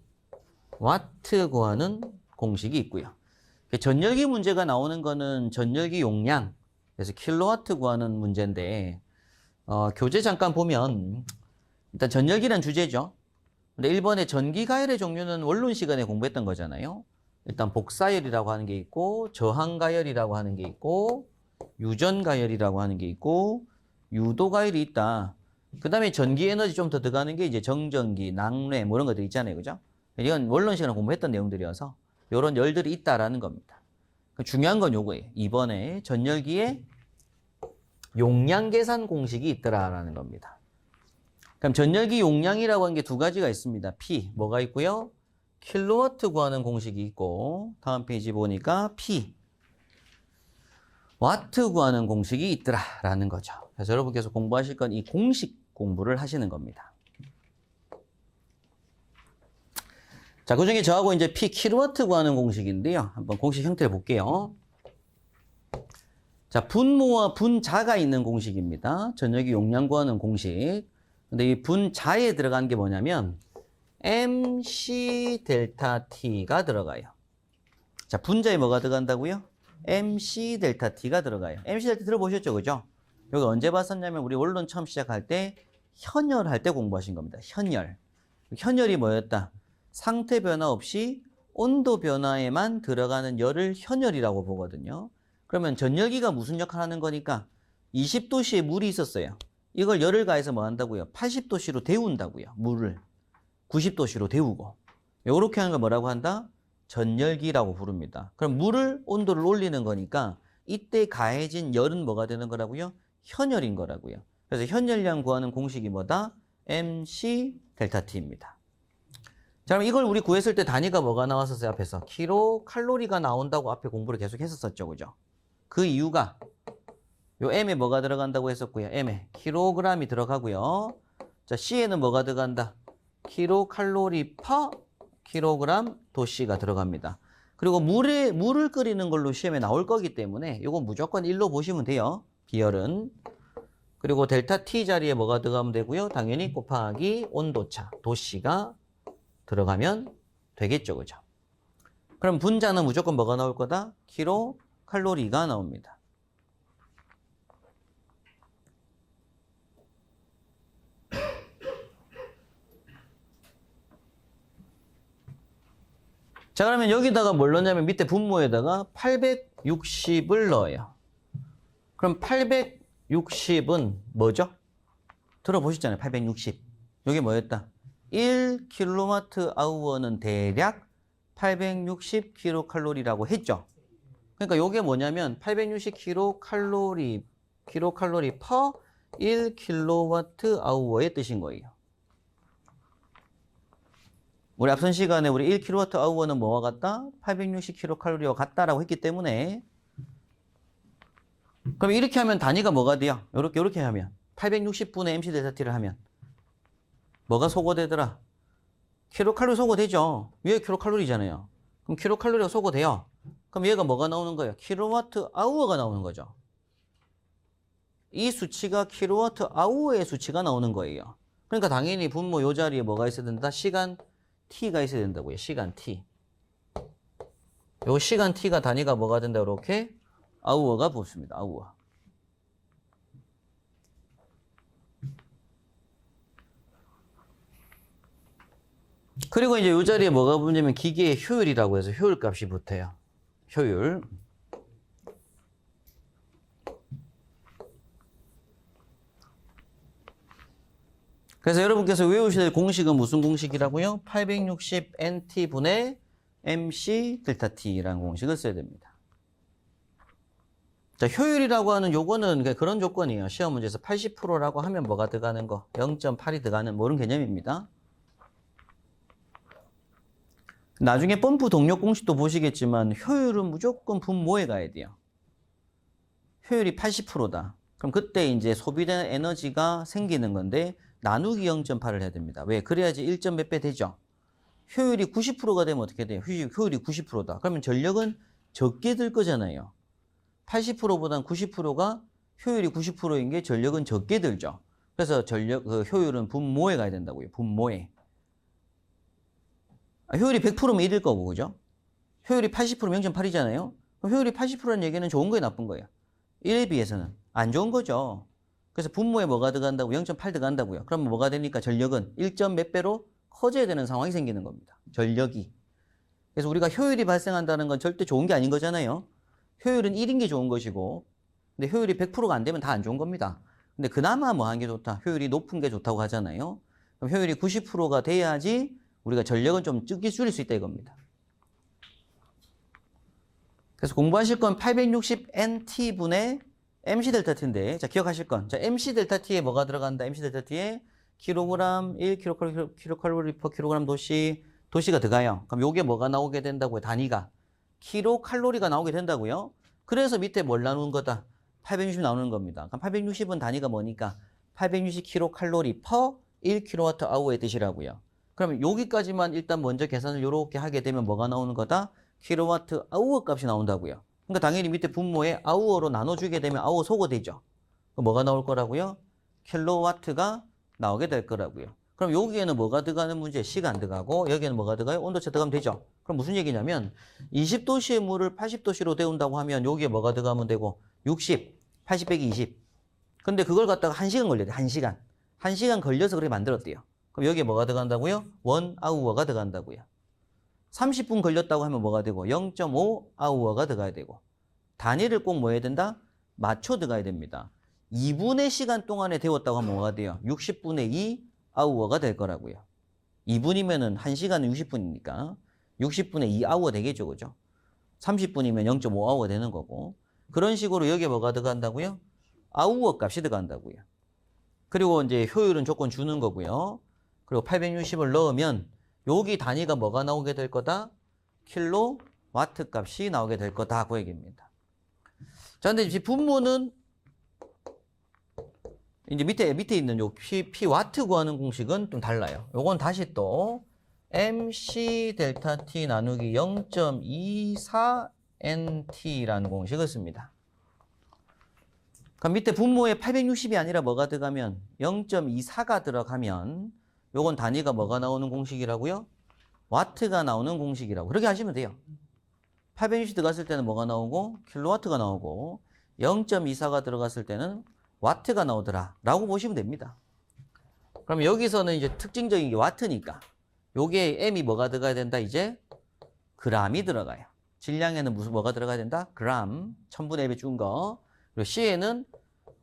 와트 구하는 공식이 있고요. 전열기 문제가 나오는 거는 전열기 용량, 그래서 킬로와트 구하는 문제인데, 교재 잠깐 보면 일단 전열기란 주제죠. 근데 1번에 전기가열의 종류는 원론 시간에 공부했던 거잖아요. 일단 복사열이라고 하는 게 있고, 저항가열이라고 하는 게 있고, 유전가열이라고 하는 게 있고, 유도가열이 있다. 그 다음에 전기 에너지 좀 더 들어가는 게 이제 정전기, 낙뢰, 뭐 이런 것들 있잖아요. 그죠? 이건 원론 시간에 공부했던 내용들이어서 이런 열들이 있다라는 겁니다. 중요한 건 요거예요. 이번에 전열기에 용량 계산 공식이 있더라라는 겁니다. 그럼 전열기 용량이라고 하는 게 두 가지가 있습니다. P, 뭐가 있고요? 킬로와트 구하는 공식이 있고, 다음 페이지 보니까 P, 와트 구하는 공식이 있더라라는 거죠. 그래서 여러분께서 공부하실 건 이 공식 공부를 하시는 겁니다. 자, 그 중에 저하고 이제 P 킬로와트 구하는 공식인데요. 한번 공식 형태를 볼게요. 자, 분모와 분자가 있는 공식입니다. 전열기 용량 구하는 공식. 근데 이 분자에 들어간 게 뭐냐면 MC 델타 T가 들어가요. 자, 분자에 뭐가 들어간다고요? MC 델타 T가 들어가요. MC 델타 들어보셨죠? 그죠? 여기 언제 봤었냐면 우리 원론 처음 시작할 때 현열할 때 공부하신 겁니다. 현열. 현열이 뭐였다? 상태 변화 없이 온도 변화에만 들어가는 열을 현열이라고 보거든요. 그러면 전열기가 무슨 역할을 하는 거니까 20도씨에 물이 있었어요. 이걸 열을 가해서 뭐 한다고요? 80도씨로 데운다고요. 물을 90도씨로 데우고. 이렇게 하는 걸 뭐라고 한다? 전열기라고 부릅니다. 그럼 물을 온도를 올리는 거니까 이때 가해진 열은 뭐가 되는 거라고요? 현열인 거라고요. 그래서 현열량 구하는 공식이 뭐다? MC 델타 T입니다. 자, 그럼 이걸 우리 구했을 때 단위가 뭐가 나왔었어요? 앞에서 킬로 칼로리가 나온다고 앞에 공부를 계속 했었죠. 그죠? 그 이유가 요 M에 뭐가 들어간다고 했었고요. M에 킬로그램이 들어가고요. 자, C에는 뭐가 들어간다? 킬로칼로리 퍼 킬로그램 도씨가 들어갑니다. 그리고 물을 끓이는 걸로 시험에 나올 거기 때문에 이거 무조건 1로 보시면 돼요. 비열은. 그리고 델타 T 자리에 뭐가 들어가면 되고요. 당연히 곱하기 온도차 도씨가 들어가면 되겠죠. 그죠? 그럼 분자는 무조건 뭐가 나올 거다? 킬로칼로리가 나옵니다. 자, 그러면 여기다가 뭘 넣냐면 밑에 분모에다가 860을 넣어요. 그럼 860은 뭐죠? 들어보셨잖아요. 860. 이게 뭐였다? 1kWh는 대략 860kcal라고 했죠. 그러니까 이게 뭐냐면 860kcal per 1kWh의 뜻인 거예요. 우리 앞선 시간에 우리 1kWh는 뭐와 같다? 860kcal와 같다라고 했기 때문에 그럼 이렇게 하면 단위가 뭐가 돼요? 이렇게 하면 860분의 MC 델타 T를 하면 뭐가 소거되더라? 킬로칼로리 소거되죠. 위에 킬로칼로리잖아요. 그럼 킬로칼로리가 소거돼요. 그럼 얘가 뭐가 나오는 거예요? 킬로와트 아워가 나오는 거죠. 이 수치가 킬로와트 아워의 수치가 나오는 거예요. 그러니까 당연히 분모 요 자리에 뭐가 있어야 된다? 시간 T가 있어야 된다고요. 시간 T. 요 시간 T가 단위가 뭐가 된다? 이렇게 아워가 붙습니다. 아워. 그리고 이제 이 자리에 뭐가 붙냐면 기계의 효율이라고 해서 효율 값이 붙어요. 효율. 그래서 여러분께서 외우셔야 될 공식은 무슨 공식이라고요? 860NT분의 MC 델타 T라는 공식을 써야 됩니다. 자, 효율이라고 하는 요거는 그런 조건이에요. 시험 문제에서 80%라고 하면 뭐가 들어가는 거, 0.8이 들어가는 뭐 이런 개념입니다. 나중에 펌프 동력 공식도 보시겠지만 효율은 무조건 분모에 가야 돼요. 효율이 80%다. 그럼 그때 이제 소비되는 에너지가 생기는 건데 나누기 0.8을 해야 됩니다. 왜? 그래야지 1점 몇 배 되죠. 효율이 90%가 되면 어떻게 돼요? 효율이 90%다. 그러면 전력은 적게 들 거잖아요. 80%보단 90%가 효율이 90%인 게 전력은 적게 들죠. 그래서 효율은 분모에 가야 된다고요. 분모에. 효율이 100%면 1일 거고, 그죠? 효율이 80%면 0.8이잖아요? 그럼 효율이 80%라는 얘기는 좋은 거예요, 나쁜 거예요? 1에 비해서는 안 좋은 거죠. 그래서 분모에 뭐가 들어간다고? 0.8 들어간다고요. 그럼 뭐가 되니까 전력은 1점 몇 배로 커져야 되는 상황이 생기는 겁니다. 전력이. 그래서 우리가 효율이 발생한다는 건 절대 좋은 게 아닌 거잖아요. 효율은 1인 게 좋은 것이고, 근데 효율이 100%가 안 되면 다 안 좋은 겁니다. 근데 그나마 뭐 하는 게 좋다? 효율이 높은 게 좋다고 하잖아요. 그럼 효율이 90%가 돼야지 우리가 전력은 좀 줄일 수 있다 이겁니다. 그래서 공부하실 건 860NT분의 MC 델타 T인데, 자, 기억하실 건. 자, MC 델타 T에 뭐가 들어간다? MC 델타 T에 킬로그램, 1kcal per 킬로그램 도시가 들어가요. 그럼 요게 뭐가 나오게 된다고요? 단위가. 킬로칼로리가 나오게 된다고요. 그래서 밑에 뭘 나누는 거다? 860 나오는 겁니다. 그럼 860은 단위가 뭐니까? 860kcal per 1kWh의 뜻이라고요. 그럼 여기까지만 일단 먼저 계산을 이렇게 하게 되면 뭐가 나오는 거다? kWh 값이 나온다고요. 그러니까 당연히 밑에 분모에 hour로 나눠주게 되면 hour 소거되죠. 그럼 뭐가 나올 거라고요? 킬로와트가 나오게 될 거라고요. 그럼 여기에는 뭐가 들어가는 문제? 시간 들어가고 여기에는 뭐가 들어가요? 온도차 들어가면 되죠. 그럼 무슨 얘기냐면 20도씨의 물을 80도씨로 데운다고 하면 여기에 뭐가 들어가면 되고 60, 80 빼기 20. 근데 그걸 갖다가 1시간 걸려야 돼. 1시간. 1시간 걸려서 그렇게 만들었대요. 그럼 여기에 뭐가 들어간다고요? 1hour가 들어간다고요. 30분 걸렸다고 하면 뭐가 되고 0.5hour가 들어가야 되고 단위를 꼭 뭐 해야 된다? 맞춰 들어가야 됩니다. 2분의 시간 동안에 데웠다고 하면 뭐가 돼요? 60분의 2hour가 될 거라고요. 2분이면은 1시간은 60분이니까 60분의 2hour 되겠죠. 그죠? 30분이면 0.5hour 되는 거고 그런 식으로 여기에 뭐가 들어간다고요? hour 값이 들어간다고요. 그리고 이제 효율은 조건 주는 거고요. 그리고 860을 넣으면 여기 단위가 뭐가 나오게 될 거다? 킬로와트 값이 나오게 될 거다. 그 얘기입니다. 자, 근데 이제 분모는 이제 밑에 있는 요 P 와트 구하는 공식은 좀 달라요. 요건 다시 또 MC 델타 T 나누기 0.24NT라는 공식을 씁니다. 그럼 밑에 분모에 860이 아니라 뭐가 들어가면 0.24가 들어가면 요건 단위가 뭐가 나오는 공식이라고요? 와트가 나오는 공식이라고. 그렇게 하시면 돼요. 860 들어갔을 때는 뭐가 나오고 킬로와트가 나오고 0.24가 들어갔을 때는 와트가 나오더라 라고 보시면 됩니다. 그럼 여기서는 이제 특징적인 게 와트니까 요게 M이 뭐가 들어가야 된다? 이제 g이 들어가요. 질량에는 뭐가 들어가야 된다? 그램, 1000분의 1에 준 거. 그리고 C에는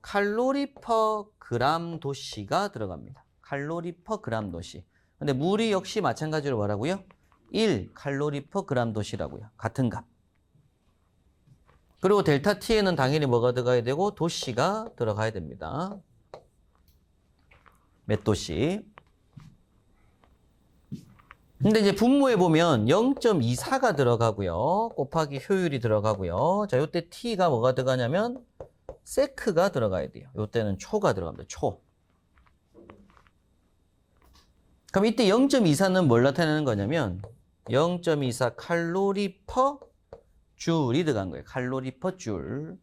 칼로리 퍼 그램 도시가 들어갑니다. 칼로리 퍼 그램 도시. 근데 물이 역시 마찬가지로 뭐라고요? 1 칼로리 퍼 그램 도시라고요. 같은 값. 그리고 델타 T에는 당연히 뭐가 들어가야 되고 도시가 들어가야 됩니다. 몇 도시. 근데 이제 분모에 보면 0.24가 들어가고요. 곱하기 효율이 들어가고요. 자, 요때 T가 뭐가 들어가냐면 세크가 들어가야 돼요. 요때는 초가 들어갑니다. 초. 그럼 이때 0.24는 뭘 나타내는 거냐면 0.24 칼로리 퍼 줄이 들어간 거예요. 칼로리 퍼 줄.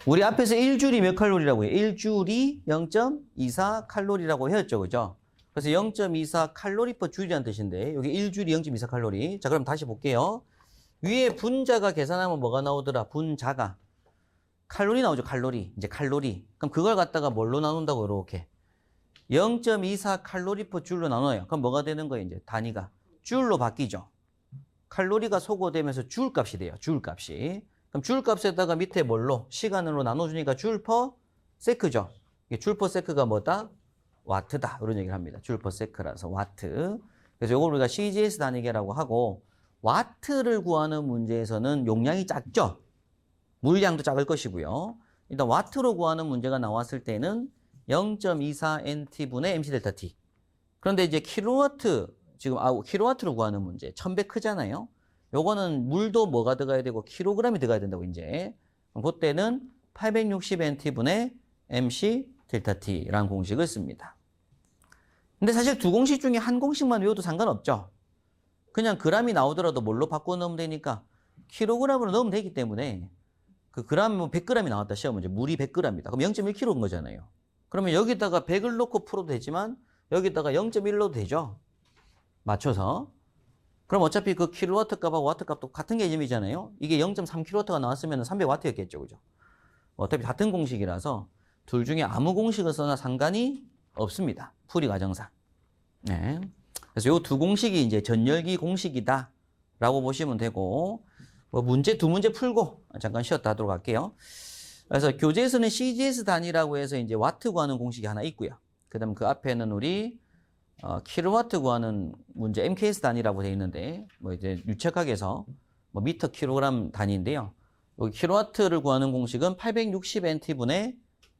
우리 앞에서 1줄이 몇 칼로리라고 해요? 1줄이 0.24 칼로리라고 했죠. 그죠? 그래서 0.24 칼로리 퍼 줄이라는 뜻인데 여기 1줄이 0.24 칼로리. 자, 그럼 다시 볼게요. 위에 분자가 계산하면 뭐가 나오더라? 분자가. 칼로리 나오죠. 칼로리. 이제 칼로리. 그럼 그걸 갖다가 뭘로 나눈다고 이렇게. 0.24 칼로리 퍼 줄로 나눠요. 그럼 뭐가 되는 거예요? 이제 단위가. 줄로 바뀌죠. 칼로리가 소거되면서 줄 값이 돼요. 줄 값이. 그럼 줄 값에다가 밑에 뭘로? 시간으로 나눠주니까 줄 퍼 세크죠. 줄 퍼 세크가 뭐다? 와트다. 이런 얘기를 합니다. 줄 퍼 세크라서 와트. 그래서 이걸 우리가 CGS 단위계라고 하고 와트를 구하는 문제에서는 용량이 작죠. 물량도 작을 것이고요. 일단 와트로 구하는 문제가 나왔을 때는 0.24NT분의 MC 델타 T. 그런데 이제 킬로와트, 지금 킬로와트로 구하는 문제. 1100 크잖아요. 요거는 물도 뭐가 들어가야 되고 킬로그램이 들어가야 된다고 이제. 그때는 860NT분의 MC 델타 T라는 공식을 씁니다. 근데 사실 두 공식 중에 한 공식만 외워도 상관없죠. 그냥 그램이 나오더라도 뭘로 바꿔 넣으면 되니까 킬로그램으로 넣으면 되기 때문에 그 그램 100g이 나왔다 시험 문제. 물이 100g이다. 그럼 0.1kg인 거잖아요. 그러면 여기다가 100을 넣고 풀어도 되지만 여기다가 0.1 넣어도 되죠. 맞춰서. 그럼 어차피 그 킬로와트 값하고 와트 값도 같은 개념이잖아요. 이게 0.3kW가 나왔으면 300W였겠죠. 그죠? 어차피 같은 공식이라서 둘 중에 아무 공식을 써나 상관이 없습니다. 풀이 과정상. 네. 그래서 요 두 공식이 이제 전열기 공식이다라고 보시면 되고, 뭐 문제 두 문제 풀고 잠깐 쉬었다 하도록 할게요. 그래서 교재에서는 CGS 단위라고 해서 이제 와트 구하는 공식이 하나 있고요. 그다음 그 앞에는 우리 킬로와트 구하는 문제 MKS 단위라고 되어 있는데, 뭐 이제 유책하게 해서 뭐 미터 킬로그램 단위인데요. 여기 킬로와트를 구하는 공식은 860NT분의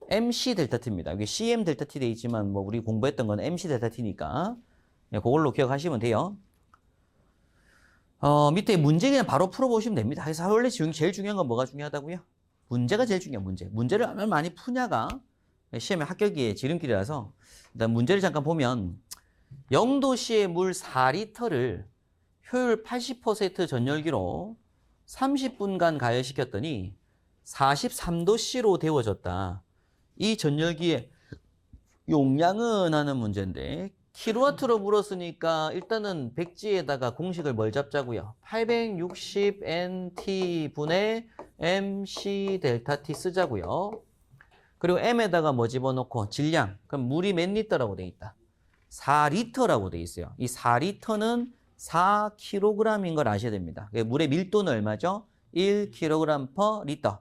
MC 델타 T입니다. 여기 CM 델타 T 되어 있지만 뭐 우리 공부했던 건 MC 델타 T니까 그걸로 기억하시면 돼요. 밑에 문제 그냥 바로 풀어보시면 됩니다. 그래서 원래 제일 중요한 건 뭐가 중요하다고요? 문제가 제일 중요한 문제. 문제를 얼마나 많이 푸냐가 시험의 합격의 지름길이라서 일단 문제를 잠깐 보면 0도씨의 물 4리터를 효율 80% 전열기로 30분간 가열시켰더니 43도씨로 데워졌다. 이 전열기의 용량은 하는 문제인데 킬로와트로 물었으니까 일단은 백지에다가 공식을 뭘 잡자고요? 860NT분의 MC 델타 T 쓰자고요. 그리고 M에다가 뭐 집어넣고 질량. 그럼 물이 몇 리터라고 돼 있다? 4리터라고 돼 있어요. 이 4리터는 4kg인 걸 아셔야 됩니다. 물의 밀도는 얼마죠? 1kg/리터.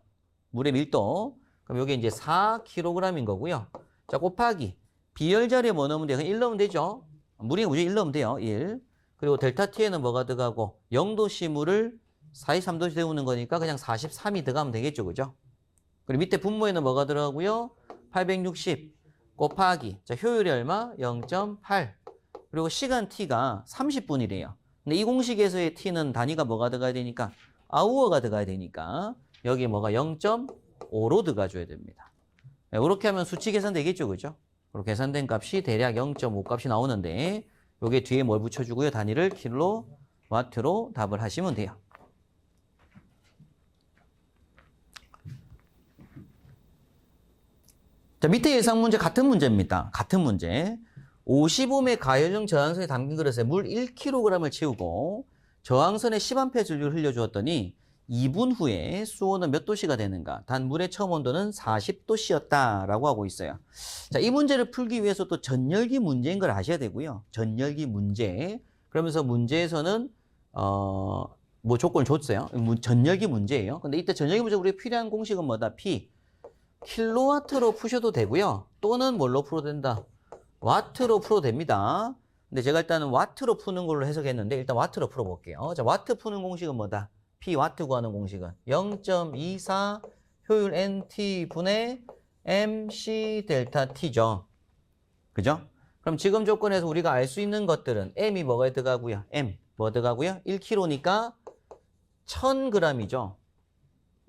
물의 밀도. 그럼 이게 이제 4kg인 거고요. 자, 곱하기. 비열 자리에 뭐 넣으면 돼요? 1 넣으면 되죠? 물이 무조건 1 넣으면 돼요. 1. 그리고 델타 T에는 뭐가 들어가고 0도씨 물을 43도씨 데우는 거니까 그냥 43이 들어가면 되겠죠. 그죠? 그리고 밑에 분모에는 뭐가 들어가고요? 860 곱하기. 자, 효율이 얼마? 0.8. 그리고 시간 T가 30분이래요. 근데 이 공식에서의 T는 단위가 뭐가 들어가야 되니까? 아우어가 들어가야 되니까 여기 뭐가 0.5로 들어가줘야 됩니다. 이렇게 하면 수치 계산되겠죠. 그죠? 그리고 계산된 값이 대략 0.5 값이 나오는데 요게 뒤에 뭘 붙여주고요? 단위를 킬로와트로 답을 하시면 돼요. 자, 밑에 예상 문제 같은 문제입니다. 같은 문제. 55매 가열용 저항선에 담긴 그릇에 물 1kg을 채우고 저항선에 10A 전류를 흘려주었더니 2분 후에 수온은 몇 도씨가 되는가? 단 물의 처음 온도는 40도씨였다라고 하고 있어요. 자, 이 문제를 풀기 위해서 또 전열기 문제인 걸 아셔야 되고요. 전열기 문제. 그러면서 문제에서는 뭐 조건을 줬어요. 전열기 문제예요. 근데 이때 전열기 문제 우리가 필요한 공식은 뭐다? P. 킬로와트로 푸셔도 되고요. 또는 뭘로 풀어도 된다? 와트로 풀어도 됩니다. 근데 제가 일단은 와트로 푸는 걸로 해석했는데 일단 와트로 풀어볼게요. 자, 와트 푸는 공식은 뭐다? P 와트 구하는 공식은 0.24 효율 NT분의 MC 델타 T죠. 그죠? 그럼 지금 조건에서 우리가 알 수 있는 것들은 M이 뭐가 들어가고요? M 뭐 들어가고요? 1kg니까 1000g이죠.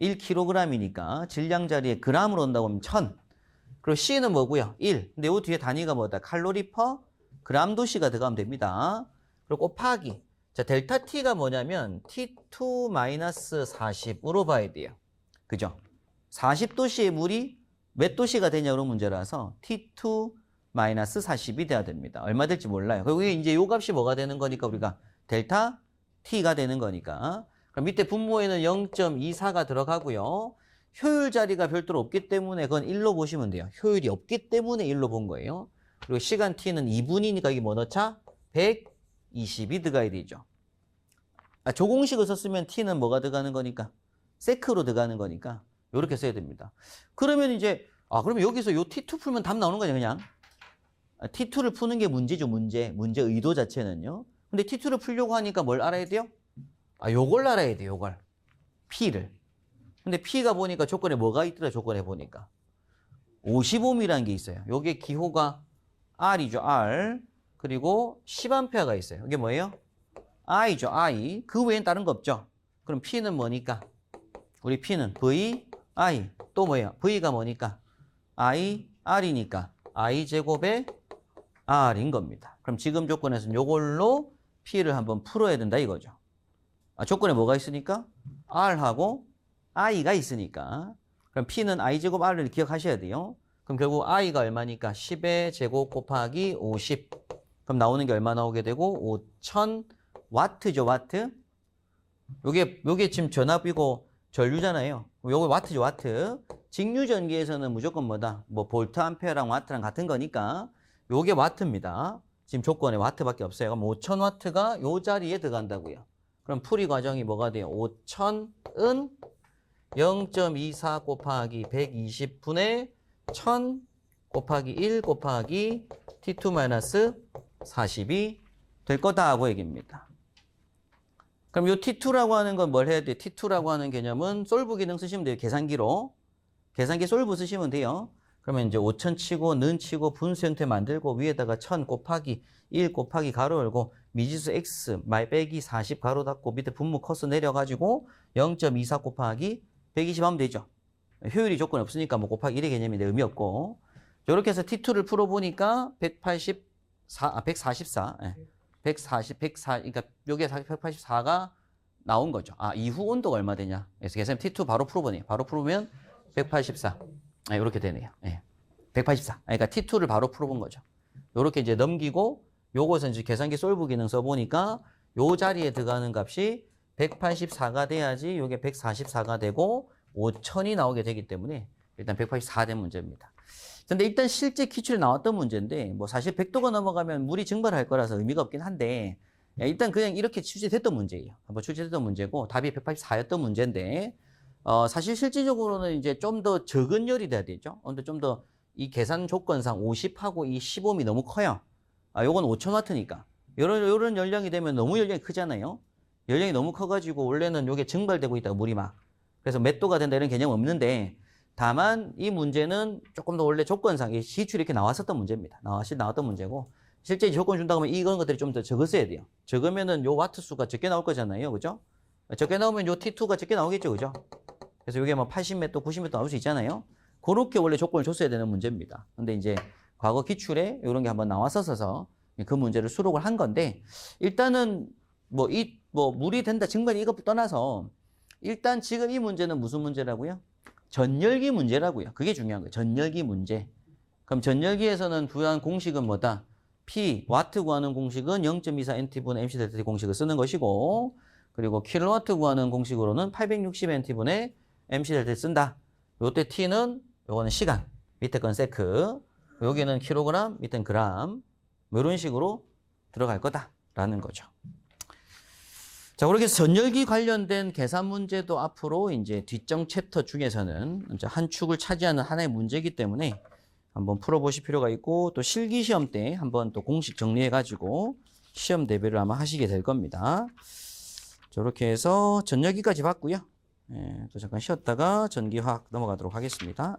1kg이니까 질량 자리에 g으로 온다고 하면 1000. 그리고 C는 뭐고요? 1. 근데 이 뒤에 단위가 뭐다? 칼로리 퍼 g도씨가 들어가면 됩니다. 그리고 곱하기. 자, 델타 T가 뭐냐면 T2-40으로 봐야 돼요. 그죠? 40도씨의 물이 몇 도씨가 되냐 그런 문제라서 T2-40이 돼야 됩니다. 얼마 될지 몰라요. 그리고 이제 요 값이 뭐가 되는 거니까 우리가 델타 T가 되는 거니까. 그럼 밑에 분모에는 0.24가 들어가고요. 효율 자리가 별도로 없기 때문에 그건 1로 보시면 돼요. 효율이 없기 때문에 1로 본 거예요. 그리고 시간 T는 2분이니까 이게 뭐 넣자? 120이 들어가야 되죠. 조공식을 썼으면 T는 뭐가 들어가는 거니까? 세크로 들어가는 거니까 이렇게 써야 됩니다. 그러면 이제 그러면 여기서 요 T2 풀면 답 나오는 거냐 그냥? T2를 푸는 게 문제죠. 문제 의도 자체는요. 근데 T2를 풀려고 하니까 뭘 알아야 돼요? 요걸 알아야 돼요. 요걸. P를. 근데 P가 보니까 조건에 뭐가 있더라, 조건에 보니까. 55mm라는 게 있어요. 요게 기호가 R이죠, R. 그리고 10A가 있어요. 이게 뭐예요? I죠, I. 그 외엔 다른 거 없죠. 그럼 P는 뭐니까? 우리 P는 V, I. 또 뭐예요? V가 뭐니까? I, R이니까. I 제곱의 R인 겁니다. 그럼 지금 조건에서는 요걸로 P를 한번 풀어야 된다 이거죠. 조건에 뭐가 있으니까? R하고 I가 있으니까. 그럼 P는 I제곱 R을 기억하셔야 돼요. 그럼 결국 I가 얼마니까? 10의 제곱 곱하기 50. 그럼 나오는 게 얼마 나오게 되고? 5000와트죠, 와트. 요게 지금 전압이고 전류잖아요. 요거 와트죠, 와트. 직류전기에서는 무조건 뭐다? 뭐 볼트, 암페어랑 와트랑 같은 거니까 요게 와트입니다. 지금 조건에 와트밖에 없어요. 그럼 5000와트가 요 자리에 들어간다고요. 그럼 풀이 과정이 뭐가 돼요? 5000은 0.24 곱하기 120분의 1000 곱하기 1 곱하기 T2-40이 될 거다 하고 얘기입니다. 그럼 요 T2라고 하는 건 뭘 해야 돼? T2라고 하는 개념은 솔브 기능 쓰시면 돼요. 계산기로. 계산기 솔브 쓰시면 돼요. 그러면 이제 5000 치고 는 치고 분수 형태 만들고 위에다가 1000 곱하기 1 곱하기 가로 열고 미지수 x 말 빼기 40 가로 닫고 밑에 분모 커서 내려가지고 0.24 곱하기 120 하면 되죠. 효율이 조건이 없으니까 뭐 곱하기 1의 개념인데 의미 없고. 이렇게 해서 T2를 풀어보니까 144, 예. 104, 그러니까 여기에 184가 나온 거죠. 아, 이후 온도가 얼마 되냐. 그래서 계산 T2 바로 풀어보네요. 바로 풀으면 184. 아, 이렇게 되네요. 예. 184. 그러니까 T2를 바로 풀어본 거죠. 이렇게 이제 넘기고 요것은 이제 계산기 솔브 기능 써보니까 요 자리에 들어가는 값이 184가 돼야지 요게 144가 되고 5000이 나오게 되기 때문에 일단 184 된 문제입니다. 근데 일단 실제 기출에 나왔던 문제인데 뭐 사실 100도가 넘어가면 물이 증발할 거라서 의미가 없긴 한데 일단 그냥 이렇게 출제됐던 문제예요. 한번 출제됐던 문제고 답이 184였던 문제인데 사실 실질적으로는 이제 좀 더 적은 열이 돼야 되죠. 근데 좀 더 이 계산 조건상 50하고 이 15이 너무 커요. 요건 5000와트니까. 요런 열량이 되면 너무 열량이 크잖아요. 열량이 너무 커가지고 원래는 요게 증발되고 있다가 물이 막. 그래서 몇 도가 된다 이런 개념 없는데 다만 이 문제는 조금 더 원래 조건상 기출이 이렇게 나왔었던 문제입니다. 나왔던 문제고 실제 조건 준다고 하면 이런 것들이 좀 더 적었어야 돼요. 적으면은 요 와트 수가 적게 나올 거잖아요. 그죠? 적게 나오면 요 T2가 적게 나오겠죠. 그죠? 그래서 이게 뭐 80몇 도, 90몇 도 나올 수 있잖아요. 그렇게 원래 조건을 줬어야 되는 문제입니다. 근데 이제 과거 기출에 이런 게 한번 나왔어서 그 문제를 수록을 한 건데 일단은 물이 된다, 증발이 이것부터 떠나서 일단 지금 이 문제는 무슨 문제라고요? 전열기 문제라고요. 그게 중요한 거예요. 전열기 문제. 그럼 전열기에서는 부여한 공식은 뭐다? P, 와트 구하는 공식은 0.24 NT분의 MC 델타 T 공식을 쓰는 것이고 그리고 킬로와트 구하는 공식으로는 860 NT분의 MC 델타 T 쓴다. 요때 T는 요거는 시간, 밑에 건 세크, 여기는 킬로그램, 밑에는 그램, 뭐 이런 식으로 들어갈 거다라는 거죠. 자, 그렇게 해서 전열기 관련된 계산 문제도 앞으로 이제 뒷정 챕터 중에서는 이제 한 축을 차지하는 하나의 문제이기 때문에 한번 풀어보실 필요가 있고 또 실기 시험 때 한번 또 공식 정리해가지고 시험 대비를 아마 하시게 될 겁니다. 저렇게 해서 전열기까지 봤고요. 또 잠깐 쉬었다가 전기화학 넘어가도록 하겠습니다.